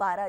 12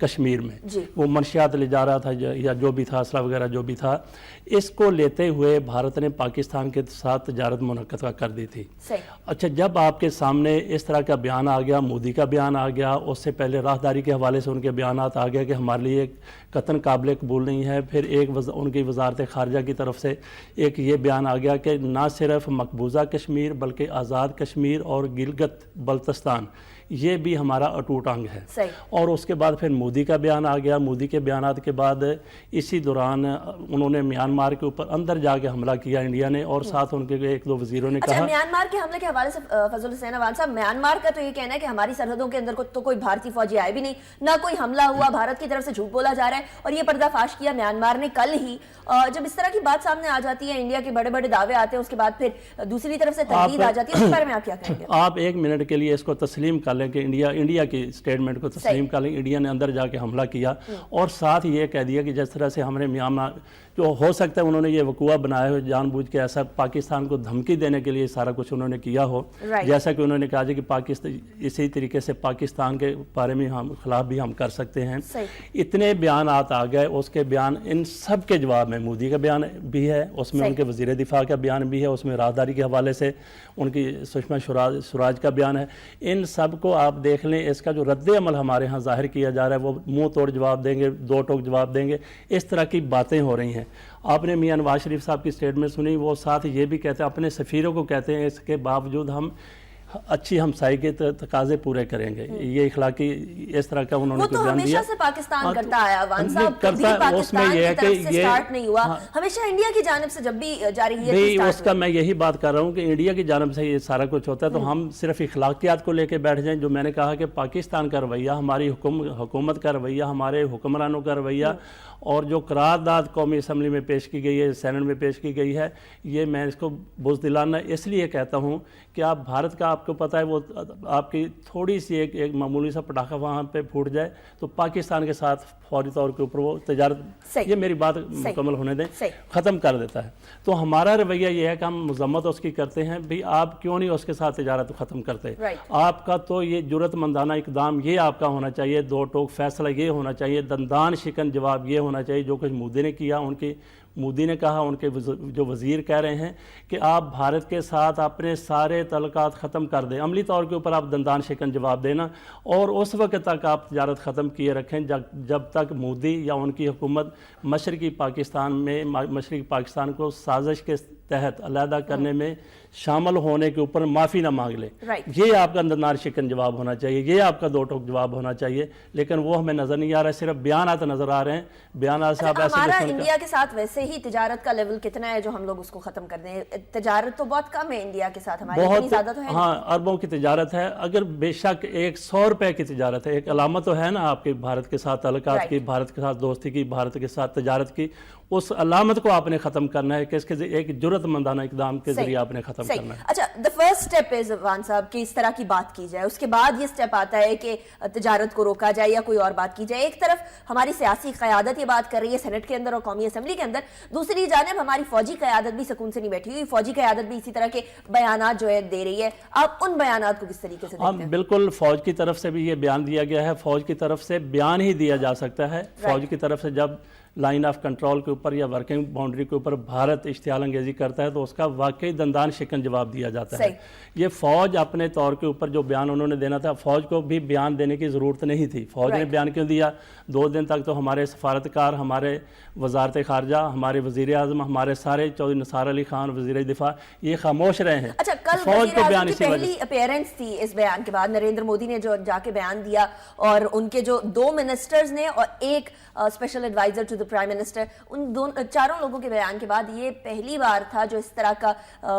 کشمیر میں وہ منشیات لے جا رہا تھا یا جو بھی تھا اسلحہ وغیرہ جو بھی تھا، اس کو لیتے ہوئے بھارت نے پاکستان کے ساتھ تجارت منعقدہ کر دی تھی۔ اچھا، جب آپ کے سامنے اس طرح کا بیان آ گیا، مودی کا بیان آ گیا، اس سے پہلے راہداری کے حوالے سے ان کے بیانات آ گیا کہ ہمارے لیے قطعاً قابل قبول نہیں ہے، پھر ایک ان کی وزارت خارجہ کی طرف سے ایک یہ بیان آ گیا کہ نہ صرف مقبوضہ کشمیر بلکہ آزاد کشمیر اور گلگت بلتستان یہ بھی ہمارا اٹوٹ انگ ہے۔ اور اس کے بعد پھر مودی کا بیان آ گیا۔ مودی کے بیانات کے بعد اسی دوران انہوں نے میانمار کے اوپر اندر جا کے حملہ کیا انڈیا نے، اور ساتھ ان کے ایک دو وزیروں نے کہا۔ میانمار کے حملے کے حوالے سے فضل حسین عوان صاحب، میانمار کا تو یہ کہنا ہے کہ ہماری سرحدوں کے اندر تو کوئی بھارتی فوجی آئے بھی نہیں، نہ کوئی حملہ ہوا، بھارت کی طرف سے جھوٹ بولا جا رہا ہے، اور یہ پردہ فاش کیا میانمار نے کل ہی۔ جب اس طرح کی بات سامنے آ جاتی ہے، انڈیا کے بڑے بڑے دعوے آتے ہیں، اس کے بعد پھر دوسری طرف سے تنقید آ جاتی ہے، اس بارے میں آپ کیا کہیں گے؟ آپ ایک منٹ کے لیے اس کو تسلیم کر لیں کہ انڈیا کی اسٹیٹمنٹ کو تسلیم کر لیں، انڈیا نے اندر جا کے حملہ کیا، اور ساتھ یہ کہہ دیا کہ جس طرح سے ہم نے میانمار جو ہو سکتا ہے انہوں نے یہ وقوع بنایا ہو جان بوجھ کے، ایسا پاکستان کو دھمکی دینے کے لیے سارا کچھ انہوں نے کیا ہو، جیسا کہ انہوں نے کہا کہ پاکستان اسی طریقے سے پاکستان کے بارے میں ہم خلاف بھی ہم کر سکتے ہیں۔ اتنے بیانات آ گئے، اس کے بیان ان سب کے جواب میں مودی کا بیان بھی ہے، اس میں ان کے وزیر دفاع کا بیان بھی ہے، اس میں راہداری کے حوالے سے ان کی سشما سوراج کا بیان ہے۔ ان سب کو آپ دیکھ لیں، اس کا جو رد عمل ہمارے ہاں ظاہر کیا جا رہا ہے وہ منہ توڑ جواب دیں گے، دو ٹوک جواب دیں گے، اس طرح کی باتیں ہو رہی ہیں۔ آپ نے میاں نواز شریف صاحب کی اسٹیٹمنٹ سنی، وہ ساتھ یہ بھی کہتے ہیں، اپنے سفیروں کو کہتے ہیں اس کے باوجود ہم اچھی ہمسائی کے تقاضے پورے کریں گے، یہ اخلاقی اس طرح کا انہوں نے بیان دیا۔ وہ تو ہمیشہ سے پاکستان کرتا آیا عوان صاحب، کبھی پاکستان کی طرف سے سٹارٹ نہیں ہوا، ہمیشہ انڈیا کی جانب سے جب بھی جاری ہے نہیں، اس کا میں یہی بات کر رہا ہوں کہ انڈیا کی جانب سے یہ سارا کچھ ہوتا ہے، تو ہم صرف اخلاقیات کو لے کے بیٹھ جائیں۔ جو میں نے کہا کہ پاکستان کا رویہ، ہماری حکومت کا رویہ، ہمارے حکمرانوں کا رویہ، اور جو قرارداد قومی اسمبلی میں پیش کی گئی ہے، سینٹ میں پیش کی گئی ہے، یہ میں اس کو بزدلانہ اس لیے کہتا ہوں کہ آپ بھارت کا، آپ کو پتہ ہے وہ آپ کی تھوڑی سی ایک معمولی سا پٹاخہ وہاں پہ پھوٹ جائے تو پاکستان کے ساتھ فوری طور کے اوپر وہ تجارت، یہ میری بات مکمل ہونے دیں، ختم کر دیتا ہے۔ تو ہمارا رویہ یہ ہے کہ ہم مذمت اس کی کرتے ہیں، بھئی آپ کیوں نہیں اس کے ساتھ تجارت ختم کرتے؟ آپ کا تو یہ جرأت مندانہ اقدام یہ آپ کا ہونا چاہیے، دو ٹوک فیصلہ یہ ہونا چاہیے، دندان شکن جواب یہ ہونا چاہیے جو کچھ مودی نے کیا، مودی نے کہا، ان کے جو وزیر کہہ رہے ہیں کہ آپ بھارت کے ساتھ اپنے سارے تعلقات ختم کر دیں، عملی طور کے اوپر آپ دندان شکن جواب دینا، اور اس وقت تک آپ تجارت ختم کیے رکھیں جب تک مودی یا ان کی حکومت مشرقی پاکستان کو سازش کے تحت علیحدہ کرنے میں شامل ہونے کے اوپر معافی نہ مانگ لے۔ یہ آپ کا دندان شکن جواب ہونا چاہیے، یہ آپ کا دو ٹوک جواب ہونا چاہیے، لیکن وہ ہمیں نظر نہیں آ رہا ہے، صرف بیانات نظر آ رہے ہیں۔ بیانات سے آپ ایسے ہمارا انڈیا کے ساتھ ویسے ہی تجارت کا لیول کتنا ہے جو ہم لوگ اس کو ختم کر دیں؟ تجارت تو بہت کم ہے انڈیا کے ساتھ، ہماری اتنی زیادہ تو ہے، ہاں اربوں کی تجارت ہے۔ اگر بے شک 100 روپے کی تجارت ہے، ایک علامت تو ہے نا آپ کے بھارت کے ساتھ تعلقات کی، بھارت کے ساتھ دوستی کی، بھارت کے ساتھ تجارت کی، اس علامت کو آپ نے ختم کرنا ہے کہ اس کے ایک جرأت مندانہ اقدام کے ذریعے آپ نے ختم کرنا ہے۔ اچھا، the first step is Awan صاحب کہ اس طرح کی بات کی جائے، اس کے بعد یہ سٹیپ آتا ہے کہ تجارت کو روکا جائے یا کوئی اور بات کی جائے۔ ایک طرف ہماری سیاسی قیادت یہ بات کر رہی ہے سینٹ کے اندر اور قومی اسمبلی کے اندر، دوسری جانب ہماری فوجی قیادت بھی سکون سے نہیں بیٹھی ہوئی، فوجی قیادت بھی اسی طرح کے بیانات جو ہے دے رہی ہے۔ آپ ان بیانات کو کس طریقے سے دیکھتے ہیں؟ بالکل، فوج کی طرف سے بھی یہ بیان دیا گیا ہے، فوج کی طرف سے بیان ہی دیا جا سکتا ہے۔ فوج کی طرف سے جب لائن آف کنٹرول کے اوپر یا ورکنگ باؤنڈری کے اوپر بھارت اشتعال انگیزی کرتا ہے تو اس کا واقعی دندان شکن جواب دیا جاتا ہے۔ یہ فوج اپنے طور کے اوپر جو بیان انہوں نے دینا تھا، فوج کو بھی بیان دینے کی ضرورت نہیں تھی۔ فوج نے بیان کیوں دیا؟ 2 دن تک تو ہمارے سفارتکار، ہمارے وزارت خارجہ، ہمارے وزیر اعظم، ہمارے سارے چودھری نثار علی خان وزیر دفاع یہ خاموش رہے ہیں۔ اچھا، کل فوج کو بیان کی پہلی اپیئرنس تھی اس بیان کے بعد، نریندر مودی نے جو جا کے بیان دیا، اور ان کے جو 2 منسٹرز نے اور ایک special adviser to the prime minister, ان چاروں لوگوں کے بیان کے بعد یہ پہلی بار تھا جو اس طرح کا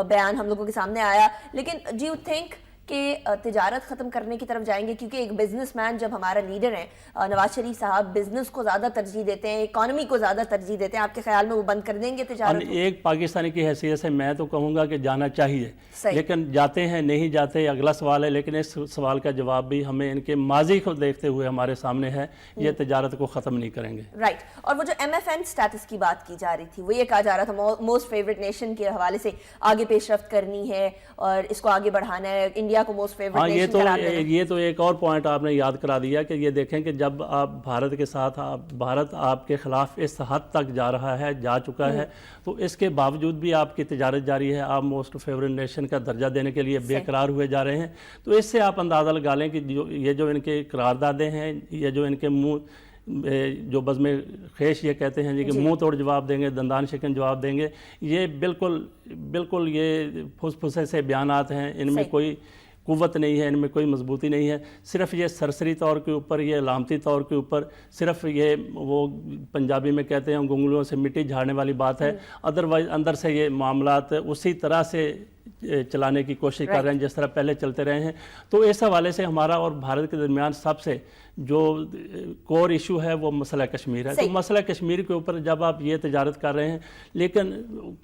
بیان ہم لوگوں کے سامنے آیا۔ لیکن ڈو یو تھنک کہ تجارت ختم کرنے کی طرف جائیں گے؟ کیونکہ ایک بزنس مین جب ہمارا لیڈر ہے نواز شریف صاحب، بزنس کو زیادہ ترجیح دیتے ہیں، اکانومی کو زیادہ ترجیح دیتے ہیں، آپ کے خیال میں وہ بند کر دیں گے تجارت؟ ایک پاکستانی کی حیثیت سے میں تو کہوں گا کہ جانا چاہیے، لیکن جاتے ہیں نہیں جاتے اگلا سوال ہے، لیکن اس سوال کا جواب بھی ہمیں ان کے ماضی کو دیکھتے ہوئے ہمارے سامنے ہے، یہ تجارت کو ختم نہیں کریں گے۔ رائٹ، اور وہ جو ایم ایف این سٹیٹس کی بات کی جا رہی تھی، وہ یہ کہا جا رہا تھا موسٹ فیوریٹ نیشن کے حوالے سے آگے پیش رفت کرنی ہے اور اس کو آگے بڑھانا ہے، انڈیا انڈیا کو موسٹ فیورٹ نیشن قرار دینا. یہ تو ایک اور پوائنٹ آپ نے یاد کرا دیا کہ یہ دیکھیں کہ جب آپ بھارت کے ساتھ بھارت آپ کے خلاف اس حد تک جا چکا ہے تو اس کے باوجود بھی آپ کی تجارت جاری ہے, آپ موسٹ فیورٹ نیشن کا درجہ دینے کے لیے بے قرار ہوئے جا رہے ہیں. تو اس سے آپ اندازہ لگا لیں کہ یہ جو ان کے قراردادیں ہیں, یہ جو ان کے جو بزم خیش یہ کہتے ہیں کہ منہ توڑ جواب دیں گے, دندان شکن جواب دیں گے, یہ بالکل یہ پھسے سے بیانات ہیں, ان میں کوئی قوت نہیں ہے, ان میں کوئی مضبوطی نہیں ہے. صرف یہ سرسری طور کے اوپر, یہ علامتی طور کے اوپر صرف یہ وہ پنجابی میں کہتے ہیں گنگلیوں سے مٹی جھاڑنے والی بات ہے. ادروائز اندر سے یہ معاملات اسی طرح سے چلانے کی کوشش کر رہے ہیں جس طرح پہلے چلتے رہے ہیں. تو اس حوالے سے ہمارا اور بھارت کے درمیان سب سے جو کور ایشو ہے وہ مسئلہ کشمیر ہے. تو مسئلہ کشمیر کے اوپر جب آپ یہ تجارت کر رہے ہیں, لیکن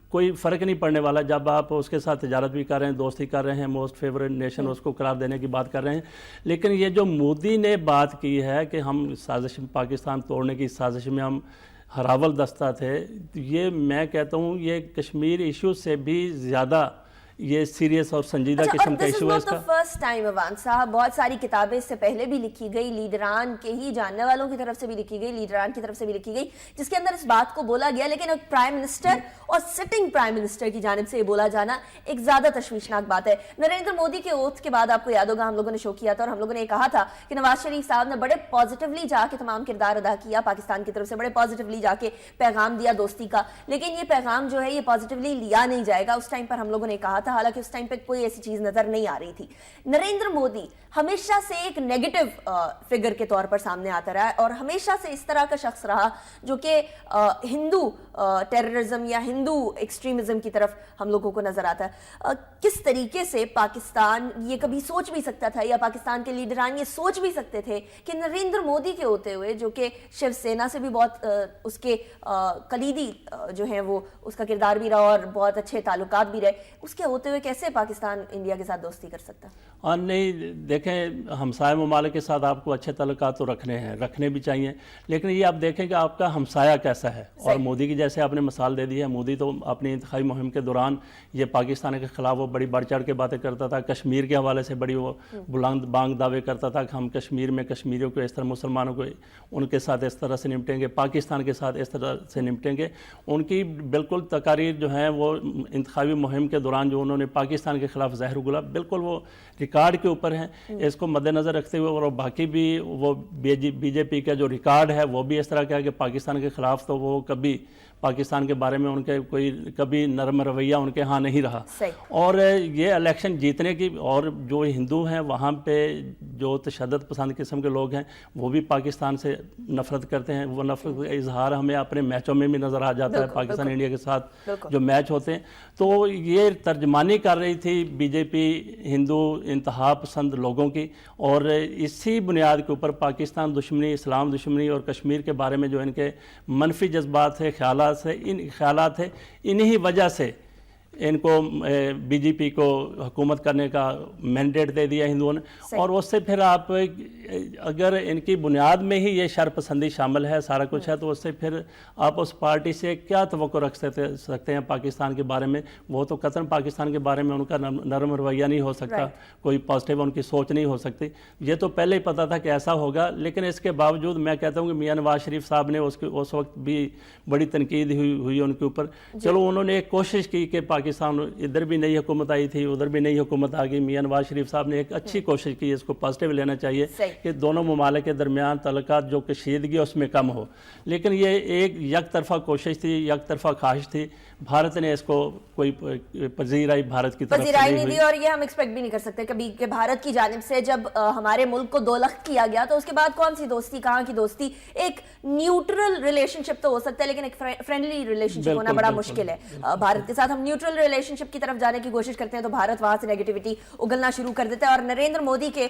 کوئی فرق نہیں پڑنے والا جب آپ اس کے ساتھ تجارت بھی کر رہے ہیں, دوستی کر رہے ہیں, موسٹ فیورٹ نیشن اس کو قرار دینے کی بات کر رہے ہیں. لیکن یہ جو مودی نے بات کی ہے کہ ہم سازش پاکستان توڑنے کی سازش میں ہم ہراول دستہ تھے, یہ میں کہتا ہوں یہ کشمیر ایشو سے بھی زیادہ یہ سیریس اور سنجیدہ قسم کا ایشو ہے. اس کا فرسٹ ٹائم ایوان صاحب, بہت ساری کتابیں اس سے پہلے بھی لکھی گئی, لیڈران کے ہی جاننے والوں کی طرف سے بھی لکھی گئی, لیڈران کی طرف سے بھی لکھی گئی, جس کے اندر اس بات کو بولا گیا. لیکن ایک پرائم منسٹر اور سٹنگ پرائم منسٹر کی جانب سے یہ بولا جانا ایک زیادہ تشویشناک بات ہے. نریندر مودی کے اوتھ کے بعد آپ کو یاد ہوگا ہم لوگوں نے شو کیا تھا اور ہم لوگوں نے یہ کہا تھا کہ نواز شریف صاحب نے بڑے پازیٹیولی جا کے تمام کردار ادا کیا پاکستان کی طرف سے, بڑے پازیٹیولی جا کے پیغام دیا دوستی کا. لیکن یہ پیغام جو ہے یہ پازیٹیولی لیا نہیں جائے گا. اس ٹائم پر ہم لوگوں نے کہا تھا, حالانکہ اس ٹائم پہ کوئی ایسی چیز نظر نہیں آ رہی تھی. نریندر مودی ہمیشہ سے ایک نیگیٹو فگر کے طور پر سامنے آتا رہا ہے اور ہمیشہ سے اس طرح کا شخص رہا جو کہ ہندو ٹیررزم یا ہندو ایکسٹریمزم کی طرف ہم لوگوں کو نظر آتا ہے. کس طریقے سے پاکستان یہ کبھی سوچ بھی سکتا تھا یا پاکستان کے لیڈران یہ سوچ بھی سکتے تھے کہ نریندر مودی کے ہوتے ہوئے, جو کہ شیو سینا سے بھی بہت اس کے کلیدی جو ہیں وہ اس کا کردار بھی رہا اور بہت اچھے تعلقات بھی رہے, اس کے ہوتے ہوئے کیسے پاکستان انڈیا کے ساتھ دوستی کر سکتا؟ اور نہیں دیکھیں, ہمسائے ممالک کے ساتھ آپ کو اچھے تعلقات تو رکھنے بھی چاہیے, لیکن یہ آپ دیکھیں کہ آپ کا ہمسایہ کیسا ہے. اور مودی کی جیسے آپ نے مثال دے دی ہے, مودی تو اپنی انتخابی مہم کے دوران یہ پاکستان کے خلاف وہ بڑی بڑھ چڑھ کے باتیں کرتا تھا, کشمیر کے حوالے سے بڑی وہ بلند بانگ دعوے کرتا تھا کہ ہم کشمیر میں کشمیریوں کو اس طرح, مسلمانوں کو ان کے ساتھ اس طرح سے نمٹیں گے, پاکستان کے ساتھ اس طرح سے نمٹیں گے. ان کی بالکل تقاریر جو ہیں وہ انتخابی مہم کے دوران جو انہوں نے پاکستان کے خلاف زہر اگلا, بالکل وہ ریکارڈ کے اوپر ہیں. اس کو مد نظر رکھتے ہوئے اور باقی بھی وہ بی جے پی کا جو ریکارڈ ہے وہ بھی اس طرح کا ہے کہ پاکستان کے خلاف تو وہ کبھی پاکستان کے بارے میں ان کے کبھی نرم رویہ ان کے ہاں نہیں رہا. اور یہ الیکشن جیتنے کی, اور جو ہندو ہیں وہاں پہ جو تشدد پسند قسم کے لوگ ہیں وہ بھی پاکستان سے نفرت کرتے ہیں. وہ نفرت کا اظہار ہمیں اپنے میچوں میں بھی نظر آ جاتا ہے, پاکستان انڈیا کے ساتھ جو میچ ہوتے ہیں. تو یہ ترجمانی کر رہی تھی بی جے پی ہندو انتہا پسند لوگوں کی, اور اسی بنیاد کے اوپر پاکستان دشمنی, اسلام دشمنی اور کشمیر کے بارے میں جو ان کے منفی جذبات ہے, خیالات ہیں, انہی وجہ سے ان کو بی جے پی کو حکومت کرنے کا مینڈیٹ دے دیا ہندوؤں نے. اور اس سے پھر آپ اگر ان کی بنیاد میں ہی یہ شر پسندی شامل ہے, سارا کچھ ہے, تو اس سے پھر آپ اس پارٹی سے کیا توقع رکھ سکتے ہیں پاکستان کے بارے میں؟ وہ تو قطعاً پاکستان کے بارے میں ان کا نرم رویہ نہیں ہو سکتا, کوئی پازیٹیو ان کی سوچ نہیں ہو سکتی. یہ تو پہلے ہی پتا تھا کہ ایسا ہوگا, لیکن اس کے باوجود میں کہتا ہوں کہ میاں نواز شریف صاحب نے اس وقت بھی بڑی تنقید ہوئی ان کے اوپر. چلو انہوں نے ایک کوشش کی کہ پاکستان ادھر بھی نئی حکومت آئی تھی, ادھر بھی نئی حکومت آ گئی. میاں نواز شریف صاحب نے ایک اچھی کوشش کی, اس کو پازیٹیو لینا چاہیے کہ دونوں ممالک کے درمیان تعلقات جو کشیدگی اس میں کم ہو. لیکن یہ ایک یک طرفہ کوشش تھی, یک طرفہ خواہش تھی. بھارت نے اس کو کوئی پذیرائی بھارت کی طرف سے نہیں دی, اور یہ ہم ایکسپیکٹ بھی نہیں کر سکتے کبھی کہ بھارت کی جانب سے جب ہمارے ملک کو دو لخت کیا گیا تو اس کے بعد کون سی دوستی, کہاں کی دوستی. ایک نیوٹرل ریلیشن شپ تو ہو سکتا ہے, لیکن ایک فرینڈلی ریلیشن شپ ہونا بڑا مشکل ہے. بھارت کے ساتھ ہم نیوٹرل ریلیشن شپ کی طرف جانے کی کوشش کرتے ہیں تو بھارت وہاں سے نیگیٹیوٹی اگلنا شروع کر دیتا ہے. اور نریندر مودی کے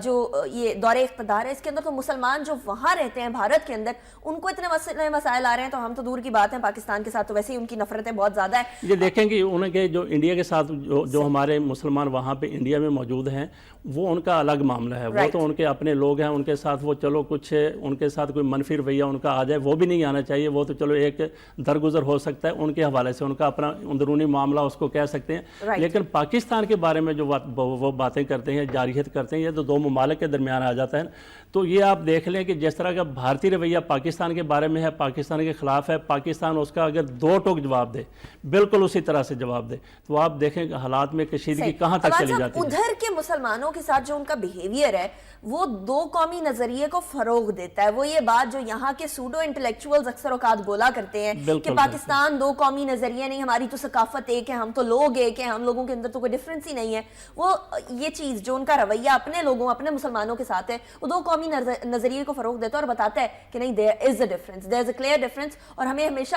جو یہ دور اقتدار ہے اس کے اندر تو مسلمان جو وہاں رہتے ہیں بھارت کے اندر, ان کو اتنے مسائل آ رہے ہیں تو ہم تو دور کی بات ہے, پاکستان کے ساتھ تو ویسے ہی ان کی نفرتیں بہت زیادہ ہے. یہ دیکھیں کہ انہیں کہ جو انڈیا کے ساتھ جو ہمارے مسلمان وہاں پہ انڈیا میں موجود ہیں وہ ان کا الگ معاملہ ہے. وہ تو ان کے اپنے لوگ ہیں, ان کے ساتھ وہ چلو کچھ ان کے ساتھ کوئی منفی رویہ ان کا آ جائے وہ بھی نہیں آنا چاہیے. وہ تو چلو ایک درگزر ہو سکتا ہے ان کے حوالے سے, ان کا اپنا اندرونی معاملہ اس کو کہہ سکتے ہیں. لیکن پاکستان کے بارے میں جو وہ باتیں کرتے ہیں, جارحیت کرتے ہیں, یہ تو دو ممالک کے درمیان آ جاتا ہے. تو یہ آپ دیکھ لیں کہ جس طرح کا بھارتی رویہ پاکستان کے بارے میں ہے, پاکستان کے خلاف ہے, پاکستان اس کا اگر دو ٹوک جواب دے, بالکل اسی طرح سے جواب دے, تو آپ دیکھیں کہ حالات میں کشیدگی کہاں تک چلی جاتی ہے. ادھر کے مسلمانوں کے ساتھ جو ان کا بیہیویئر ہے وہ دو قومی نظریے کو فروغ دیتا ہے. وہ یہ بات جو یہاں کے سوڈو انٹلیکچوئلز اکثر اوقات بولا کرتے ہیں کہ پاکستان دو قومی نظریے نہیں, ہماری تو ثقافت ایک ہے, ہم تو لوگ ایک ہیں, ہم لوگوں کے اندر تو کوئی ڈفرینس ہی نہیں ہے. وہ یہ چیز جو ان کا رویہ اپنے لوگوں, اپنے مسلمانوں کے ساتھ ہے, وہ دو قومی نظریے کو فروغ دیتا ہے اور بتاتا ہے کہ نہیں, there is a difference, there is a clear difference, اور ہمیں ہمیشہ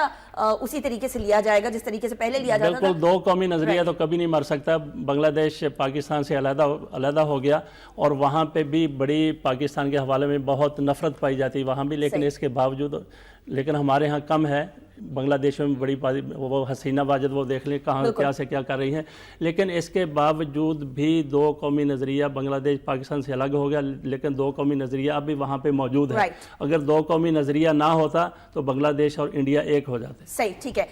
اسی طریقے سے لیا جائے گا جس طریقے سے پہلے لیا جاتا تھا. بالکل دو قومی نظریہ تو کبھی نہیں مر سکتا. بنگلہ دیش پاکستان سے علیحدہ ہو گیا اور وہاں پہ بھی بڑی پاکستان کے حوالے میں بہت نفرت پائی جاتی وہاں بھی, لیکن اس کے باوجود, لیکن ہمارے ہاں کم ہے. بنگلہ دیش میں بڑی وہ حسینہ واجد وہ دیکھ لیں کہاں کیا سے کیا کر رہی ہیں, لیکن اس کے باوجود بھی دو قومی نظریہ بنگلہ دیش پاکستان سے الگ ہو گیا, لیکن دو قومی نظریہ اب بھی وہاں پہ موجود ہے. اگر دو قومی نظریہ نہ ہوتا تو بنگلہ دیش اور انڈیا ایک ہو جاتے. صحیح, ٹھیک ہے.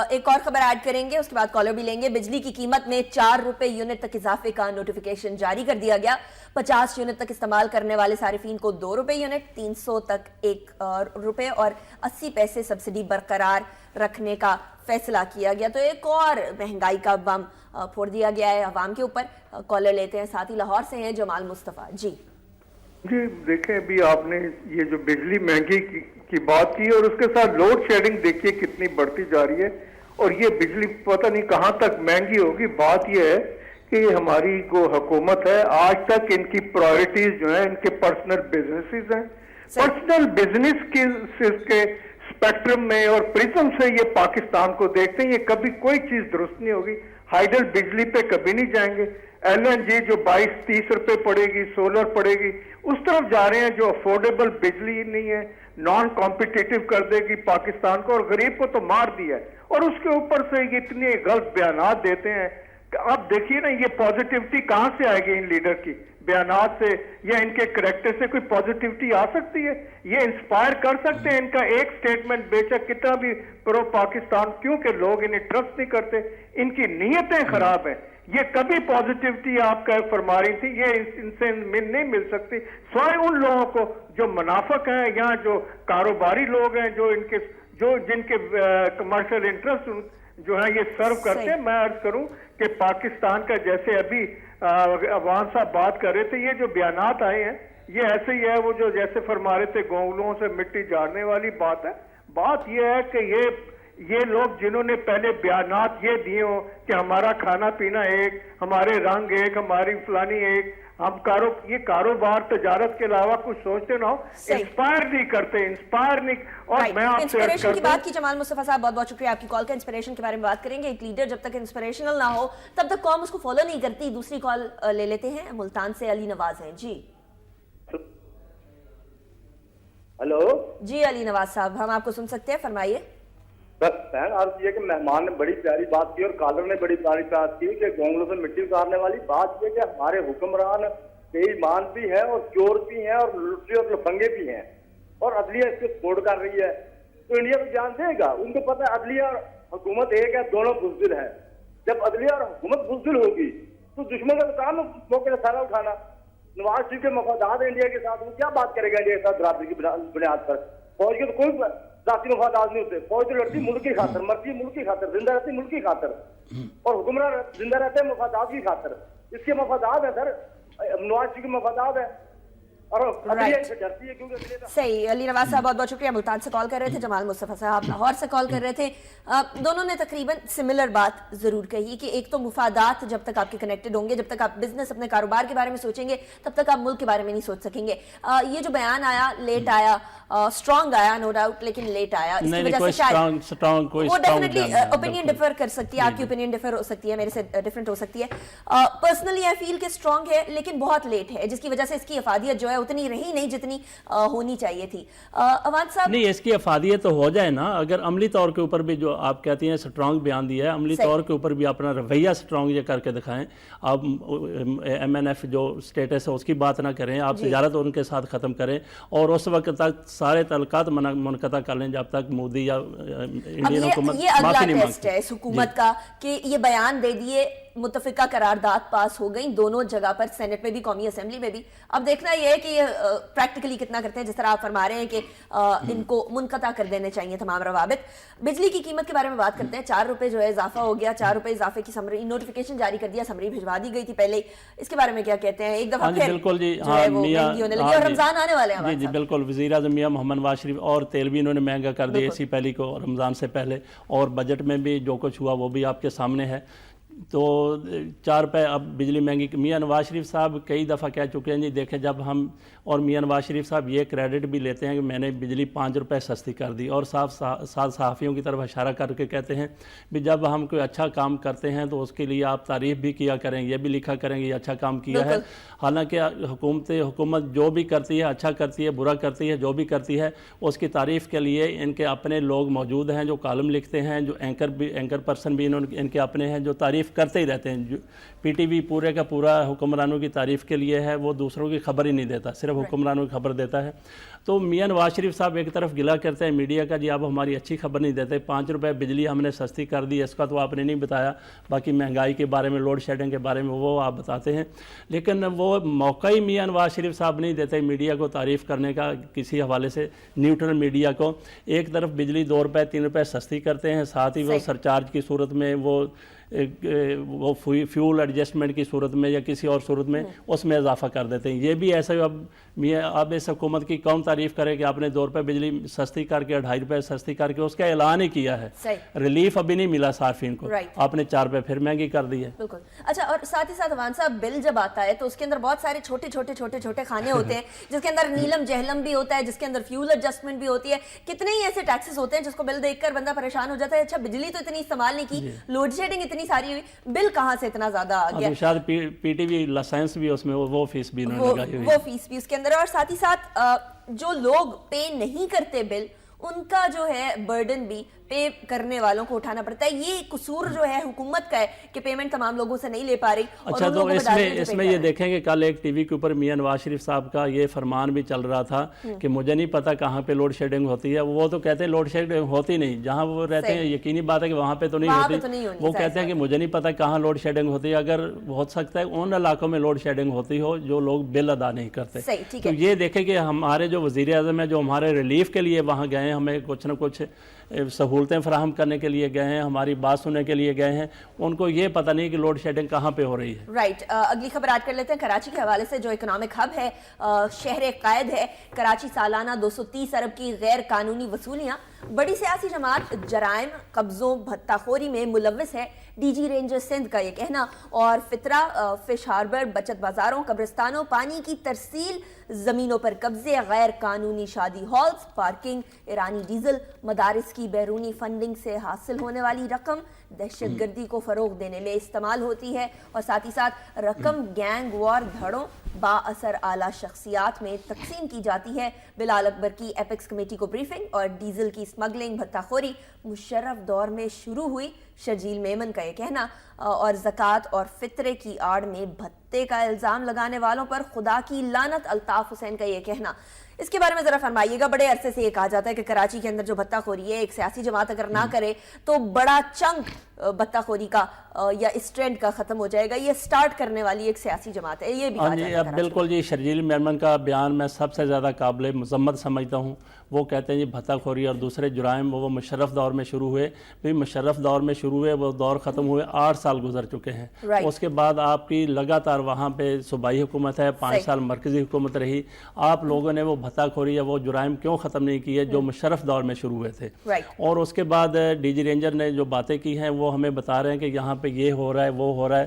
ایک اور خبر ایڈ کریں گے, اس کے بعد کالر بھی لیں گے. بجلی کی قیمت میں 4 روپے یونٹ تک اضافے کا نوٹیفیکیشن جاری کر دیا گیا. 50 یونٹ تک استعمال کرنے والے صارفین کو 2 روپے یونٹ, 300 تک 1 روپے اور 80 پیسے سبسڈی برقرار رکھنے کا فیصلہ کیا گیا. تو ایک اور مہنگائی کا بم پھوڑ دیا گیا ہے عوام کے اوپر. کالر لیتے ہیں, ساتھی لاہور سے ہیں جمال مصطفیٰ. جی دیکھیں ابھی آپ نے یہ جو بجلی مہنگی کی بات کی اور اس کے ساتھ لوڈ شیڈنگ دیکھیے کتنی بڑھتی جا رہی ہے, اور یہ بجلی پتہ نہیں کہاں تک مہنگی ہوگی. بات یہ ہے کہ ہماری کو حکومت ہے, آج تک ان کی پرائرٹیز جو ہیں ان کے پرسنل بزنسز ہیں. پرسنل بزنس کے اسپیکٹرم میں اور پرزم سے یہ پاکستان کو دیکھتے ہیں. یہ کبھی کوئی چیز درست نہیں ہوگی. ہائیڈل بجلی پہ کبھی نہیں جائیں گے. LNG جو 22-30 روپے پڑے گی, سولر پڑے گی, اس طرف جا رہے ہیں جو افورڈیبل بجلی نہیں ہے, نان کمپیٹیٹو کر دے گی پاکستان کو, اور غریب کو تو مار دیا ہے. اور اس کے اوپر سے یہ اتنے غلط بیانات دیتے ہیں کہ آپ دیکھیے نا, یہ پازیٹیوٹی کہاں سے آئے گی ان لیڈر کی بیانات سے یا ان کے کریکٹر سے؟ کوئی پازیٹیوٹی آ سکتی ہے؟ یہ انسپائر کر سکتے ہیں ان کا ایک سٹیٹمنٹ بے شک کتنا بھی پرو پاکستان, کیونکہ لوگ انہیں ٹرسٹ نہیں کرتے, ان کی نیتیں خراب ہیں. یہ کبھی پازیٹیوٹی آپ کا فرما رہی تھی, یہ ان سے نہیں مل سکتی سوائے ان لوگوں کو جو منافق ہیں یا جو کاروباری لوگ ہیں, جن کے کمرشل انٹرسٹ جو ہے یہ سرو کرتے ہیں. میں عرض کروں کہ پاکستان کا جیسے ابھی عوام صاحب بات کر رہے تھے, یہ جو بیانات آئے ہیں یہ ایسے ہی ہے وہ جو جیسے فرما رہے تھے گونگلوں سے مٹی جھاڑنے والی بات ہے. بات یہ ہے کہ یہ لوگ جنہوں نے پہلے بیانات یہ دیے ہوں کہ ہمارا کھانا پینا ایک, ہمارے رنگ ایک, ہماری فلانی ایک, ہم یہ کاروبار تجارت کے علاوہ کچھ سوچتے نہ ہو, انسپائر نہیں کرتے, انسپائر نہیں. اور میں آپ سے انسپریشن کی بات کی جمال مصطفیٰ صاحب, بہت بہت شکریہ آپ کی کال کا. انسپریشن کے بارے میں بات کریں گے. ایک لیڈر جب تک انسپریشنل نہ ہو تب تک قوم اس کو فالو نہیں کرتی. دوسری کال لے لیتے ہیں, ملتان سے علی نواز ہیں. جی ہلو. جی علی نواز صاحب, ہم آپ کو سن سکتے ہیں, فرمائیے. بس بہن عرض یہ کہ مہمان نے بڑی پیاری بات کی اور کالر نے بڑی پیاری بات کی کہ گونگلوں سے مٹی اتارنے والی بات. یہ کہ ہمارے حکمران بے ایمان بھی ہیں اور چور بھی ہیں اور لٹے اور لفنگے بھی ہیں, اور عدلیہ اس کو سپورٹ کر رہی ہے. تو انڈیا کو جان دے گا, ان کو پتہ ہے عدلیہ اور حکومت ایک ہے, دونوں بزدل ہیں. جب عدلیہ اور حکومت بزدل ہوگی تو دشمن کا کام موقع سے فائدہ اٹھانا. نواز شریف کے مفادات انڈیا کے ساتھ, وہ کیا بات کرے گا انڈیا کے ساتھ برابری کی بنیاد پر؟ فوج کے تو کوئی ذاتی مفادات نہیں ہوتے. فوج تو لڑتی ملک کی خاطر, مرتی ملک کی خاطر, زندہ رہتی ملک کی خاطر, اور حکمران زندہ رہتے ہیں مفادات کی خاطر. اس کے مفادات ہیں سر, نواز شریف کے مفادات ہیں. صحیح. علی نواز صاحب بہت بہت شکریہ. ملتان سے کال کر رہے تھے, جمال مصطفیٰ صاحب لاہور سے کال کر رہے تھے. دونوں نے تقریباً سملر بات ضرور کہی کہ ایک تو مفادات جب تک آپ کے کنیکٹڈ ہوں گے, جب تک آپ بزنس اپنے کاروبار کے بارے میں سوچیں گے, تب تک آپ ملک کے بارے میں نہیں سوچ سکیں گے. یہ جو بیان آیا لیٹ آیا, اسٹرانگ آیا نو ڈاؤٹ, لیکن لیٹ آیا. اس کی وجہ سے شاید وہ ڈیفینیٹلی اوپینین ڈیفر کر سکتی ہے, آپ کی اوپینین ڈیفر ہو سکتی ہے, میرے سے ڈفرینٹ ہو سکتی ہے. پرسنلی آئی فیل کہ اسٹرانگ ہے لیکن بہت لیٹ ہے, جس کی وجہ سے اس کی افادیت جو ہے اتنی رہی نہیں جتنی ہونی چاہیے تھی. عوان صاحب نہیں اس کی افادیت تو ہو جائے نا, اگر عملی طور کے اوپر بھی جو آپ کہتی ہیں سٹرانگ بیان دیا ہے, عملی طور کے اوپر بھی اپنا رویہ سٹرانگ یہ کر کے دکھائیں. آپ ایم این ایف جو اسٹیٹس ہے اس کی بات نہ کریں, آپ تجارت ان کے ساتھ ختم کریں اور اس وقت تک سارے تعلقات منقطع کر لیں جب تک مودی یا انڈین حکومت معافی نہیں مانگتی. ہے اس حکومت کا کہ یہ بیان دے دیے, متفقہ قرارداد پاس ہو گئی دونوں جگہ پر, سینٹ میں بھی قومی اسمبلی میں بھی. اب دیکھنا یہ ہے کہ یہ پریکٹیکلی کتنا کرتے ہیں, جس طرح آپ فرما رہے ہیں کہ ان کو منقطع کر دینے چاہیے تمام روابط. بجلی کی قیمت کے بارے میں بات کرتے ہیں. 4 روپے جو ہے اضافہ ہو گیا, 4 روپے اضافے کی سمری نوٹیفیکیشن جاری کر دیا, سمری بھجوا دی گئی تھی پہلے. اس کے بارے میں کیا کہتے ہیں؟ ایک دفعہ پھر بالکل جی, جو ہے وہ مہنگی ہونے لگی اور رمضان آنے والے ہیں. جی بالکل, وزیر اعظم میاں محمد نواز شریف اور تیل بھی انہوں نے مہنگا کر دیا اسی پہلی کو رمضان سے پہلے, اور بجٹ میں بھی جو کچھ ہوا وہ بھی آپ کے سامنے ہے. تو 4 روپے اب بجلی مہنگی. میاں نواز شریف صاحب کئی دفعہ کہہ چکے ہیں جی, دیکھیں جب ہم, اور میاں نواز شریف صاحب یہ کریڈٹ بھی لیتے ہیں کہ میں نے بجلی 5 روپے سستی کر دی, اور ساتھ صحافیوں کی طرف اشارہ کر کے کہتے ہیں بھی جب ہم کوئی اچھا کام کرتے ہیں تو اس کے لیے آپ تعریف بھی کیا کریں, یہ بھی لکھا کریں کہ یہ اچھا کام کیا ہے. حالانکہ حکومت جو بھی کرتی ہے, اچھا کرتی ہے, برا کرتی ہے, جو بھی کرتی ہے, اس کی تعریف کے لیے ان کے اپنے لوگ موجود ہیں جو کالم لکھتے ہیں, جو اینکر پرسن بھی ان کے اپنے ہیں جو تعریف کرتے ہی رہتے ہیں. پی ٹی وی پورے کا پورا حکمرانوں کی تعریف کے لیے ہے, وہ دوسروں کی خبر ہی نہیں دیتا, صرف حکمرانوں کی خبر دیتا ہے. تو میاں نواز شریف صاحب ایک طرف گلہ کرتے ہیں میڈیا کا, جی آپ ہماری اچھی خبر نہیں دیتے, 5 روپے بجلی ہم نے سستی کر دی, اس کا تو آپ نے نہیں بتایا, باقی مہنگائی کے بارے میں, لوڈ شیڈنگ کے بارے میں وہ آپ بتاتے ہیں. لیکن وہ موقع ہی میاں نواز شریف صاحب نہیں دیتے میڈیا کو تعریف کرنے کا کسی حوالے سے, نیوٹرل میڈیا کو. ایک طرف بجلی 2 روپے 3 روپے سستی کرتے ہیں, ساتھ ہی وہ سرچارج کی صورت میں, وہ فیول ایڈجسٹمنٹ کی صورت میں یا کسی اور صورت میں اس میں اضافہ کر دیتے ہیں. یہ بھی ایسا, اب اس حکومت کی کون تعریف کرے کہ آپ نے 2 روپے بجلی سستی کر کے 2.5 روپے سستی کر کے اس کا اعلان ہی کیا ہے, ریلیف ابھی نہیں ملا صارفین کو, آپ نے 4 روپے پھر مہنگی کر دی ہے. بالکل. اچھا, اور ساتھ ہی ساتھ عوان صاحب بل جب آتا ہے تو اس کے اندر بہت سارے چھوٹے کھانے ہوتے ہیں جس کے اندر نیلم جہلم بھی ہوتا ہے, جس کے اندر فیول ایڈجسٹمنٹ بھی ہوتی ہے, کتنے ہی ایسے ٹیکسز ہوتے ہیں جس کو بل دیکھ کر بندہ پریشان ہو جاتا ہے. اچھا بجلی تو اتنی استعمال نہیں کی, لوڈ شیڈنگ اتنی ساری ہوئی, بل کہاں سے اتنا زیادہ آ گیا؟ شاید پی ٹی وی لائسنس بھی اس میں, وہ فیس بھی انہوں نے لگائی ہوئی, وہ فیس بھی اس کے اندر. اور ساتھ ہی ساتھ جو لوگ پے نہیں کرتے بل, ان کا جو ہے برڈن بھی پے کرنے والوں کو اٹھانا پڑتا ہے. یہ قصور جو ہے حکومت کا ہے کہ پیمنٹ تمام لوگوں سے نہیں لے پا رہی. اچھا, تو اس میں یہ دیکھیں کہ کل ایک ٹی وی کے اوپر میاں نواز شریف صاحب کا یہ فرمان بھی چل رہا تھا کہ مجھے نہیں پتا کہاں پہ لوڈ شیڈنگ ہوتی ہے. وہ تو کہتے ہیں لوڈ شیڈنگ ہوتی نہیں, جہاں وہ رہتے ہیں یقینی بات ہے کہ وہاں پہ تو نہیں ہوتی. وہ کہتے ہیں کہ مجھے نہیں پتا کہاں لوڈ شیڈنگ ہوتی ہے. اگر ہو سکتا ہے ان علاقوں میں لوڈ شیڈنگ ہوتی ہو جو لوگ بل ادا نہیں کرتے. تو یہ دیکھیں کہ ہمارے جو وزیر اعظم ہیں جو ہمارے ریلیف کے لیے وہاں گئے ہیں, ہمیں کچھ نہ کچھ سہولتیں فراہم کرنے کے لیے گئے ہیں, ہماری بات سننے کے لیے گئے ہیں, ان کو یہ پتہ نہیں کہ لوڈ شیڈنگ کہاں پہ ہو رہی ہے. رائٹ. اگلی خبر ایڈ کر لیتے ہیں. کراچی کے حوالے سے جو اکنامک ہب ہے, شہر قائد ہے, کراچی سالانہ 230 ارب کی غیر قانونی وصولیاں. بڑی سیاسی جماعت جرائم, قبضوں, بھتہ خوری میں ملوث ہے, ڈی جی رینجر سندھ کا یہ کہنا. اور فطرہ, فش ہاربر, بچت بازاروں, قبرستانوں, پانی کی ترسیل, زمینوں پر قبضے, غیر قانونی شادی ہالز, پارکنگ, ایرانی ڈیزل, مدارس کی بیرونی فنڈنگ سے حاصل ہونے والی رقم دہشت گردی کو فروغ دینے میں استعمال ہوتی ہے. اور ساتھ ہی ساتھ رقم گینگ وار دھڑوں, با اثر اعلیٰ شخصیات میں تقسیم کی جاتی ہے. بلال اکبر کی ایپیکس کمیٹی کو بریفنگ. اور ڈیزل کی سمگلنگ, بھتہ خوری مشرف دور میں شروع ہوئی, شرجیل میمن کا یہ کہنا. اور زکوٰۃ اور فطرے کی آڑ میں بھتے کا الزام لگانے والوں پر خدا کی لعنت, الطاف حسین کا یہ کہنا. اس کے بارے میں ذرا فرمائیے گا. بڑے عرصے سے یہ کہا جاتا ہے کہ کراچی کے اندر جو بھتہ خوری ہے, ایک سیاسی جماعت اگر نہ کرے تو بڑا چنک بھتہ خوری کا یا اس ٹرینڈ کا ختم ہو جائے گا. یہ سٹارٹ کرنے والی ایک سیاسی جماعت ہے, یہ بھی کہا جاتا ہے. بالکل جی, شرجیل میمن کا بیان میں سب سے زیادہ قابل مذمت سمجھتا ہوں. وہ کہتے ہیں جی بھتہ خوری اور دوسرے جرائم وہ مشرف دور میں شروع ہوئے. بھی مشرف دور میں شروع ہوئے, وہ دور ختم ہوئے, 8 سال گزر چکے ہیں. اس کے بعد آپ کی لگاتار وہاں پہ صوبائی حکومت ہے, 5 سال مرکزی حکومت رہی. آپ لوگوں نے وہ بھتہ خوری یا وہ جرائم کیوں ختم نہیں کیے جو مشرف دور میں شروع ہوئے تھے. اور اس کے بعد ڈی جی رینجر نے جو باتیں کی ہیں وہ ہمیں بتا رہے ہیں کہ یہاں پہ یہ ہو رہا ہے, وہ ہو رہا ہے.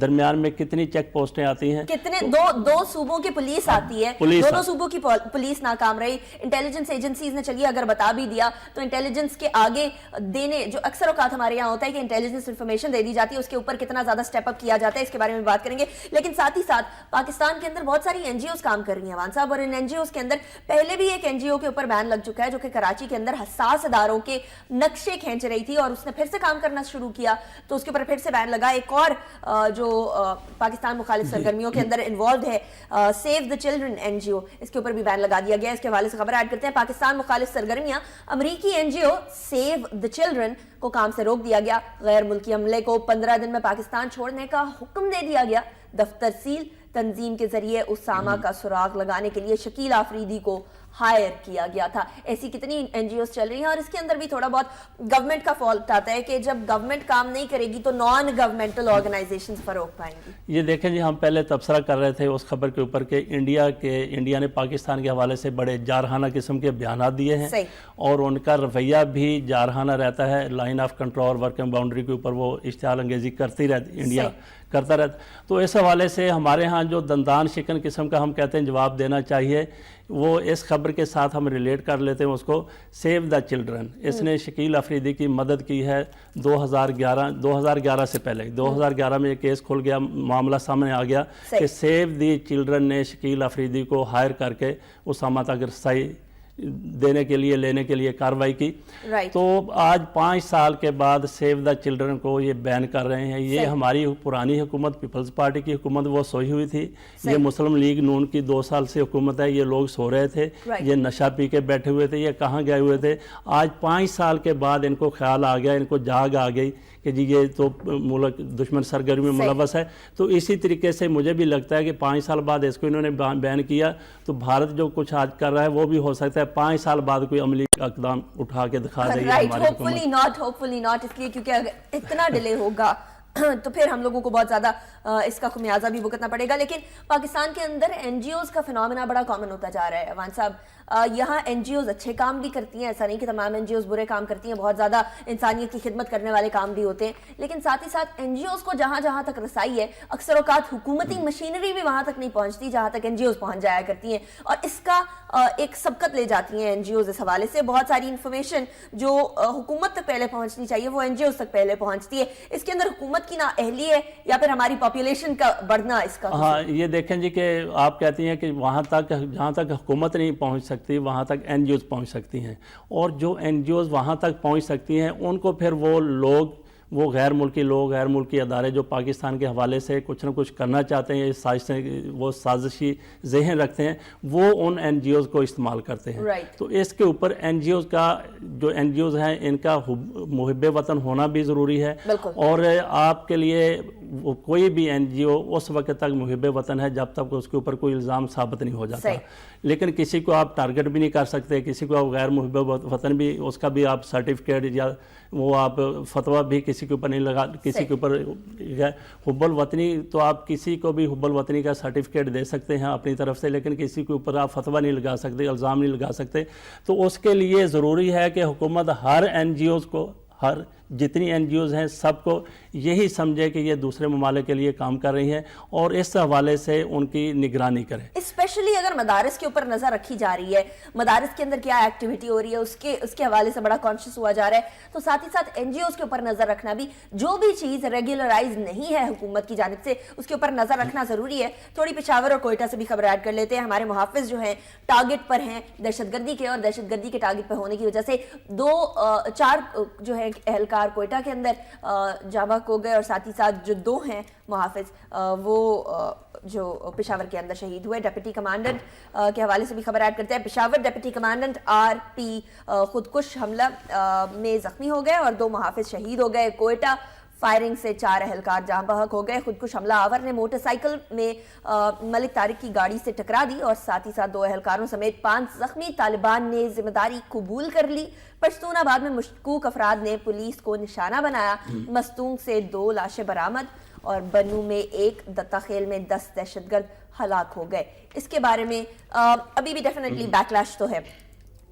درمیان میں کتنی چیک پوسٹیں آتی ہیں، کتنے دو صوبوں کی پولیس آتی ہے، دونوں صوبوں کی پولیس ناکام رہی. انٹیلیجنس ایجنسیز نے چلیے اگر بتا بھی دیا تو انٹیلیجنس کے آگے دینے جو اکثر اوقات ہمارے یہاں ہوتا ہے کہ انٹیلیجنس انفارمیشن دے دی جاتی ہے، اس کے اوپر کتنا زیادہ سٹیپ اپ کیا جاتا ہے، اس کے بارے میں بات کریں گے. لیکن ساتھ ہی ساتھ پاکستان کے اندر بہت ساری این جی اوز کام کر رہی ہیں وان صاحب، اور ان این جی اوز کے اندر پہلے بھی ایک این جی او کے اوپر بین لگ چکا ہے جو کہ کراچی کے اندر حساس اداروں کے نقشے کھینچ رہی تھی، اور اس نے پھر سے کام کرنا شروع کیا تو اس کے اوپر پھر سے بین لگا. ایک اور جو پاکستان مخالف سرگرمیوں کے اندر انوالوڈ ہے save the children N G O, اس کے اوپر بھی بین لگا دیا گیا. اس کے حوالے سے خبر ایڈ کرتے ہیں پاکستان مخالف سرگرمیاں، امریکی N G O Save the Children کو کام سے روک دیا گیا. غیر ملکی عملے کو 15 دن میں پاکستان چھوڑنے کا حکم دے دیا گیا. دفتر سیل، تنظیم کے ذریعے اسامہ کا سراغ لگانے کے لیے شکیل آفریدی کو ہائر کیا گیا تھا. ایسی کتنی این جی اوز چل رہی ہیں، اور اس کے اندر بھی تھوڑا بہت گورنمنٹ کا فالٹ آتا ہے کہ جب گورنمنٹ کام نہیں کرے گی تو نان گورنمنٹل آرگنائزیشنز فروغ پائیں گی. یہ دیکھیں جی، ہم پہلے تبصرہ کر رہے تھے اس خبر کے اوپر کہ انڈیا نے پاکستان کے حوالے سے بڑے جارحانہ قسم کے بیانات دیے ہیں، اور ان کا رویہ بھی جارحانہ رہتا ہے. Line of control, working boundary کے اوپر وہ اشتعال انگیزی کرتی رہتی انڈیا کرتا رہتا. تو اس حوالے سے ہمارے ہاں جو دندان شکن قسم کا ہم کہتے ہیں جواب دینا چاہیے، وہ اس خبر کے ساتھ ہم ریلیٹ کر لیتے ہیں اس کو. سیو دا چلڈرن، اس نے شکیل آفریدی کی مدد کی ہے 2011 سے پہلے. 2011 میں یہ کیس کھل گیا، معاملہ سامنے آ گیا کہ سیو دی چلڈرن نے شکیل آفریدی کو ہائر کر کے اسامہ تک رسائی دینے کے لیے لینے کے لیے کارروائی کی. تو آج 5 سال کے بعد سیو دا چلڈرن کو یہ بین کر رہے ہیں. یہ ہماری پرانی حکومت پیپلز پارٹی کی حکومت وہ سوئی ہوئی تھی، یہ مسلم لیگ نون کی 2 سال سے حکومت ہے. یہ لوگ سو رہے تھے، یہ نشہ پی کے بیٹھے ہوئے تھے، یہ کہاں گئے ہوئے تھے. آج 5 سال کے بعد ان کو خیال آ گیا، ان کو جاگ آ گئی کہ جی یہ تو ملک دشمن سرگرمی میں ملوث ہے. تو اسی طریقے سے مجھے بھی لگتا ہے کہ 5 سال بعد اس کو انہوں نے بین کیا تو بھارت جو کچھ آج کر رہا ہے وہ بھی ہو سکتا ہے 5 سال بعد کوئی عملی اقدام اٹھا کے دکھا دے گی ہماری حکومت. ہوپفلی ناٹ، اس لیے کیونکہ اگر اتنا ڈیلے ہوگا تو پھر ہم لوگوں کو بہت زیادہ اس کا خمیازہ بھی بھگتنا پڑے گا. لیکن پاکستان کے اندر این جی اوز کا فنامنا بڑا کامن ہوتا جا رہا ہے وان صاحب. یہاں این جی اوز اچھے کام بھی کرتی ہیں، ایسا نہیں کہ تمام این جی اوز برے کام کرتی ہیں، بہت زیادہ انسانیت کی خدمت کرنے والے کام بھی ہوتے ہیں. لیکن ساتھ ہی ساتھ این جی اوز کو جہاں جہاں تک رسائی ہے، اکثر اوقات حکومتی مشینری بھی وہاں تک نہیں پہنچتی جہاں تک این جی اوز پہنچ جایا کرتی ہیں، اور اس کا ایک سبقت لے جاتی ہیں این جی اوز. اس حوالے سے بہت ساری انفارمیشن جو حکومت تک پہلے پہنچنی چاہیے وہ این جی اوز تک پہلے پہنچتی ہے. اس کے اندر حکومت کی نااہلی ہے یا پھر ہماری پاپولیشن کا بڑھنا اس کا؟ ہاں، یہ دیکھیں جی کہ آپ کہتی ہیں کہ وہاں تک جہاں تک حکومت نہیں پہنچ سکتی وہاں تک این جی اوز پہنچ سکتی ہیں، اور جو این جی اوز وہاں تک پہنچ سکتی ہیں ان کو پھر وہ لوگ، وہ غیر ملکی لوگ، غیر ملکی ادارے جو پاکستان کے حوالے سے کچھ نہ کچھ کرنا چاہتے ہیں، وہ سازشی ذہن رکھتے ہیں، وہ ان این جی اوز کو استعمال کرتے ہیں. تو اس کے اوپر این جی اوز کا جو این جی اوز ہیں ان کا محب وطن ہونا بھی ضروری ہے. اور آپ کے لیے کوئی بھی این جی او اس وقت تک محب وطن ہے جب تک اس کے اوپر کوئی الزام ثابت نہیں ہو جاتا. لیکن کسی کو آپ ٹارگٹ بھی نہیں کر سکتے، کسی کو آپ غیر محب وطن بھی، اس کا بھی آپ سرٹیفکیٹ یا وہ آپ فتویٰ بھی کسی کے اوپر نہیں لگا، کسی کے اوپر حب الوطنی تو آپ کسی کو بھی حب الوطنی کا سرٹیفکیٹ دے سکتے ہیں اپنی طرف سے، لیکن کسی کے اوپر آپ فتویٰ نہیں لگا سکتے، الزام نہیں لگا سکتے. تو اس کے لیے ضروری ہے کہ حکومت ہر این جی اوز کو، ہر جتنی این جی اوز ہیں سب کو یہی سمجھے کہ یہ دوسرے ممالک کے لیے کام کر رہی ہیں اور اس حوالے سے ان کی نگرانی کرے. اسپیشلی اگر مدارس کے اوپر نظر رکھی جا رہی ہے، مدارس کے اندر کیا ایکٹیویٹی ہو رہی ہے اس کے حوالے سے بڑا کانشیس ہوا جا رہا ہے. تو ساتھ ہی ساتھ این جی اوز کے اوپر نظر رکھنا بھی، جو بھی چیز ریگولرائز نہیں ہے حکومت کی جانب سے اس کے اوپر نظر رکھنا ضروری ہے. تھوڑی پشاور اور کوئٹہ سے بھی خبر ایڈ کر لیتے ہیں. ہمارے محافظ جو ہیں ٹارگٹ پر ہیں دہشت گردی کے، اور دہشت گردی کے ٹارگٹ پر ہونے کی وجہ سے 4 جو ہے اہلکار کوئٹہ کے اندر جاں ہو گئے، اور ساتھ ہی ساتھ جو 2 ہیں محافظ وہ جو پشاور کے اندر شہید ہوئے. ڈپٹی کمانڈنٹ کے حوالے سے بھی خبر ایڈ کرتے ہیں. پشاور ڈپٹی کمانڈنٹ RP خودکش حملہ میں زخمی ہو گئے اور 2 محافظ شہید ہو گئے. کوئٹہ فائرنگ سے 4 اہلکار جاں بحق ہو گئے. خودکش حملہ آور نے موٹر سائیکل میں ملک طارق کی گاڑی سے ٹکرا دی اور ساتھ ہی ساتھ 2 اہلکاروں سمیت 5 زخمی. طالبان نے ذمہ داری قبول کر لی. پشتون آباد میں مشکوک افراد نے پولیس کو نشانہ بنایا. مستونگ سے 2 لاشیں برآمد اور بنو میں 1، دتا خیل میں 10 دہشت گرد ہلاک ہو گئے. اس کے بارے میں ابھی بھی ڈیفینیٹلی بیک لیش تو ہے،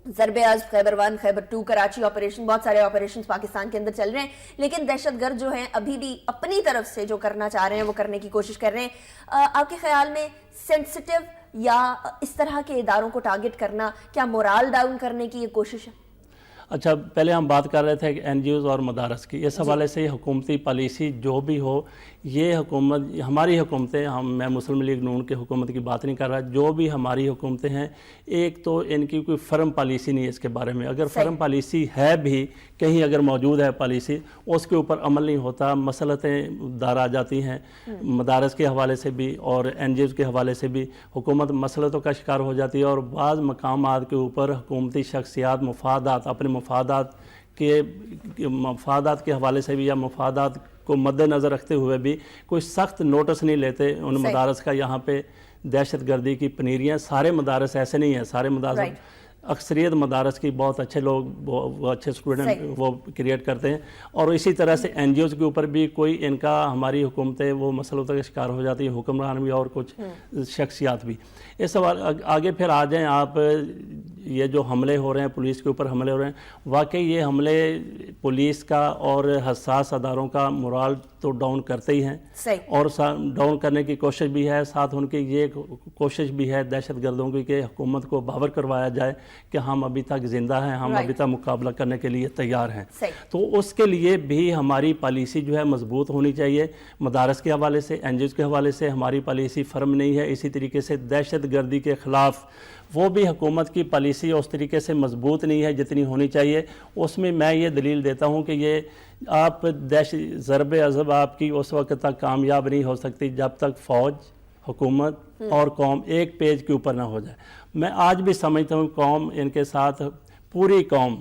ضرب عزم، خیبر 1، خیبر 2، کراچی آپریشن، بہت سارے آپریشنز پاکستان کے اندر چل رہے ہیں، لیکن دہشت گرد جو ہیں ابھی بھی اپنی طرف سے جو کرنا چاہ رہے ہیں وہ کرنے کی کوشش کر رہے ہیں. آپ کے خیال میں سینسٹیو یا اس طرح کے اداروں کو ٹارگٹ کرنا کیا مورال ڈاؤن کرنے کی یہ کوشش ہے؟ اچھا، پہلے ہم بات کر رہے تھے کہ این جی اوز اور مدارس کی. اس حوالے سے حکومتی پالیسی جو بھی ہو، یہ حکومت، ہماری حکومتیں، میں مسلم لیگ نون کے حکومت کی بات نہیں کر رہا، جو بھی ہماری حکومتیں ہیں، ایک تو ان کی کوئی فرم پالیسی نہیں ہے اس کے بارے میں. اگر فرم پالیسی ہے بھی، کہیں اگر موجود ہے پالیسی، اس کے اوپر عمل نہیں ہوتا، مسئلتیں دار آ جاتی ہیں. مدارس کے حوالے سے بھی اور این جی اوز کے حوالے سے بھی حکومت مسئلتوں کا شکار ہو جاتی ہے، اور بعض مقامات کے اوپر حکومتی شخصیات مفادات، اپنے مفادات کے حوالے سے بھی یا مفادات کو مد نظر رکھتے ہوئے بھی کوئی سخت نوٹس نہیں لیتے ان مدارس کا. یہاں پہ دہشت گردی کی پنیریاں، سارے مدارس ایسے نہیں ہیں، سارے مدارس، اکثریت مدارس کی بہت اچھے لوگ، وہ اچھے اسٹوڈنٹ وہ کریٹ کرتے ہیں. اور اسی طرح سے این جی اوز کے اوپر بھی کوئی ان کا، ہماری حکومتیں وہ مسئلوں کا شکار ہو جاتی ہیں، حکمران بھی اور کچھ شخصیات بھی. اس سوال آگے پھر آ جائیں آپ، یہ جو حملے ہو رہے ہیں، پولیس کے اوپر حملے ہو رہے ہیں، واقعی یہ حملے پولیس کا اور حساس اداروں کا مورال تو ڈاؤن کرتے ہی ہیں، اور ڈاؤن کرنے کی کوشش بھی ہے. ساتھ ان کی یہ کوشش بھی ہے دہشت گردوں کی کہ حکومت کو باور کروایا جائے کہ ہم ابھی تک زندہ ہیں، ہم ابھی تک مقابلہ کرنے کے لیے تیار ہیں. تو اس کے لیے بھی ہماری پالیسی جو ہے مضبوط ہونی چاہیے. مدارس کے حوالے سے، این جی اوز کے حوالے سے ہماری پالیسی فرم نہیں ہے. اسی طریقے سے دہشت گردی کے خلاف وہ بھی حکومت کی پالیسی اس طریقے سے مضبوط نہیں ہے جتنی ہونی چاہیے. اس میں یہ دلیل دیتا ہوں کہ یہ آپ ضرب عزم آپ کی اس وقت تک کامیاب نہیں ہو سکتی جب تک فوج، حکومت اور قوم ایک پیج کے اوپر نہ ہو جائے. میں آج بھی سمجھتا ہوں قوم ان کے ساتھ، پوری قوم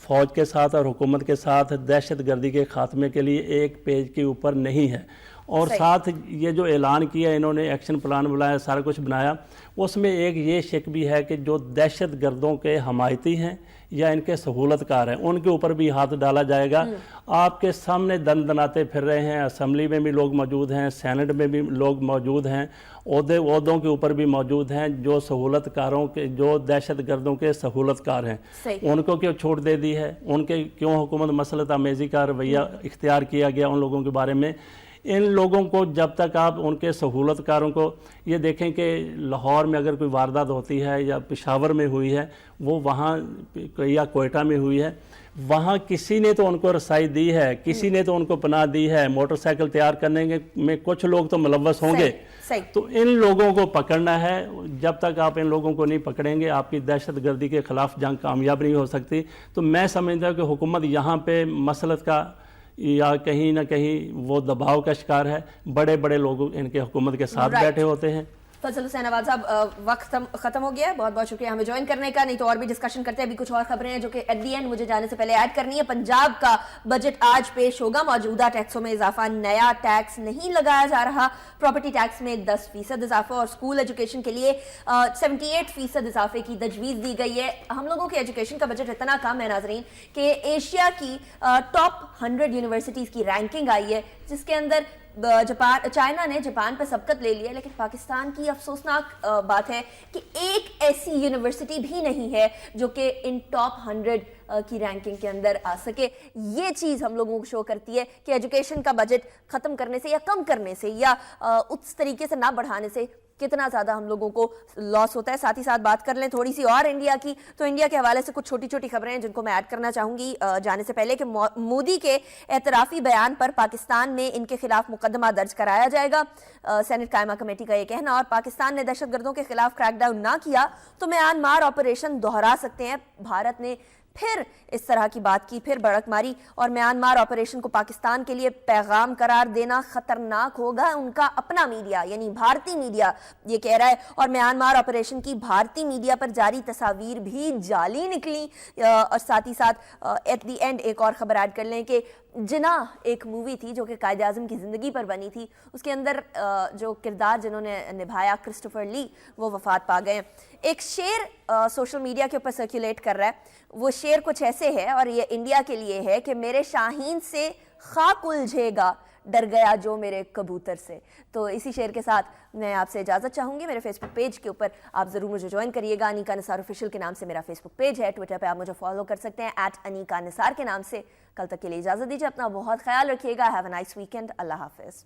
فوج کے ساتھ اور حکومت کے ساتھ دہشت گردی کے خاتمے کے لیے ایک پیج کے اوپر نہیں ہے. اور ساتھ یہ جو اعلان کیا انہوں نے، ایکشن پلان بنایا، سارا کچھ بنایا، اس میں ایک یہ شک بھی ہے کہ جو دہشت گردوں کے حمایتی ہیں یا ان کے سہولت کار ہیں، ان کے اوپر بھی ہاتھ ڈالا جائے گا. آپ کے سامنے دن دناتے پھر رہے ہیں، اسمبلی میں بھی لوگ موجود ہیں، سینٹ میں بھی لوگ موجود ہیں، عہدوں کے اوپر بھی موجود ہیں، جو سہولت کاروں کے، جو دہشت گردوں کے سہولت کار ہیں. ان کو کیوں چھوٹ دے دی ہے؟ ان کے کیوں حکومت مسلط آمیزی کا رویہ اختیار کیا گیا ان لوگوں کے بارے میں؟ ان لوگوں کو جب تک آپ ان کے سہولت کاروں کو، یہ دیکھیں کہ لاہور میں اگر کوئی واردات ہوتی ہے یا پشاور میں ہوئی ہے، وہ وہاں یا کوئٹہ میں ہوئی ہے، وہاں کسی نے تو ان کو رسائی دی ہے، کسی نے تو ان کو پناہ دی ہے. موٹر سائیکل تیار کرنے میں کچھ لوگ تو ملوث ہوں گے. تو ان لوگوں کو پکڑنا ہے. جب تک آپ ان لوگوں کو نہیں پکڑیں گے، آپ کی دہشت گردی کے خلاف جنگ کامیاب نہیں ہو سکتی. تو میں سمجھتا ہوں کہ حکومت یہاں پہ مسلط کا یا کہیں نہ کہیں وہ دباؤ کا شکار ہے. بڑے بڑے لوگ ان کے حکومت کے ساتھ بیٹھے ہوتے ہیں. فضل حسین عواد صاحب، وقت ختم ہو گیا ہے. بہت بہت شکریہ ہمیں جوائن کرنے کا. نہیں تو اور بھی ڈسکشن کرتے ہیں. ابھی کچھ اور خبریں ہیں جو کہ ایٹ دی اینڈ مجھے جانے سے پہلے ایڈ کرنی ہے. پنجاب کا بجٹ آج پیش ہوگا. موجودہ ٹیکسوں میں اضافہ، نیا ٹیکس نہیں لگایا جا رہا. پراپرٹی ٹیکس میں 10% اضافہ اور اسکول ایجوکیشن کے لیے 78% اضافے کی تجویز دی گئی ہے. ہم لوگوں کے ایجوکیشن کا بجٹ اتنا کم ہے ناظرین کہ ایشیا کی ٹاپ 100 یونیورسٹیز کی رینکنگ آئی ہے، جس کے اندر چائنا نے جاپان پہ سبقت لے لیا. لیکن پاکستان کی افسوسناک بات ہے کہ ایک ایسی یونیورسٹی بھی نہیں ہے جو کہ ان ٹاپ 100 کی رینکنگ کے اندر آ سکے. یہ چیز ہم لوگوں کو شو کرتی ہے کہ ایجوکیشن کا بجٹ ختم کرنے سے یا کم کرنے سے یا اس طریقے سے نہ بڑھانے سے کتنا زیادہ ہم لوگوں کو لاس ہوتا ہے. ساتھ ہی ساتھ بات کر لیں تھوڑی سی اور انڈیا کی. تو انڈیا کے حوالے سے کچھ چھوٹی چھوٹی خبریں ہیں جن کو میں ایڈ کرنا چاہوں گی جانے سے پہلے، کہ مودی کے اعترافی بیان پر پاکستان میں ان کے خلاف مقدمہ درج کرایا جائے گا. سینٹ قائمہ کمیٹی کا یہ کہنا. اور پاکستان نے دہشت گردوں کے خلاف کریک ڈاؤن نہ کیا تو میانمار آپریشن دہرا سکتے ہیں. بھارت نے پھر اس طرح کی بات کی، پھر بڑک ماری، اور میانمار آپریشن کو پاکستان کے لیے پیغام قرار دینا خطرناک ہوگا. ان کا اپنا میڈیا یعنی بھارتی میڈیا یہ کہہ رہا ہے. اور میانمار آپریشن کی بھارتی میڈیا پر جاری تصاویر بھی جعلی نکلی. اور ساتھ ہی ساتھ ایٹ دی اینڈ ایک اور خبر ایڈ کر لیں کہ جناح ایک مووی تھی جو کہ قائد اعظم کی زندگی پر بنی تھی. اس کے اندر جو کردار جنہوں نے نبھایا کرسٹوفر لی، وہ وفات پا گئے. ایک شعر سوشل میڈیا کے اوپر سرکولیٹ کر رہا ہے. وہ شعر کچھ ایسے ہے اور یہ انڈیا کے لیے ہے کہ میرے شاہین سے خاک الجھے گا، ڈر گیا جو میرے کبوتر سے. تو اسی شعر کے ساتھ میں آپ سے اجازت چاہوں گی. میرے فیس بک پیج کے اوپر آپ ضرور مجھے جوائن کریے گا. انیکا نثار آفیشیل کے نام سے میرا فیس بک پیج ہے. ٹویٹر پہ آپ مجھے فالو کر سکتے ہیں @انیکا نثار کے نام سے. کل تک کے لیے اجازت دیجیے. اپنا بہت خیال رکھیے گا. Have a nice weekend. اللہ حافظ.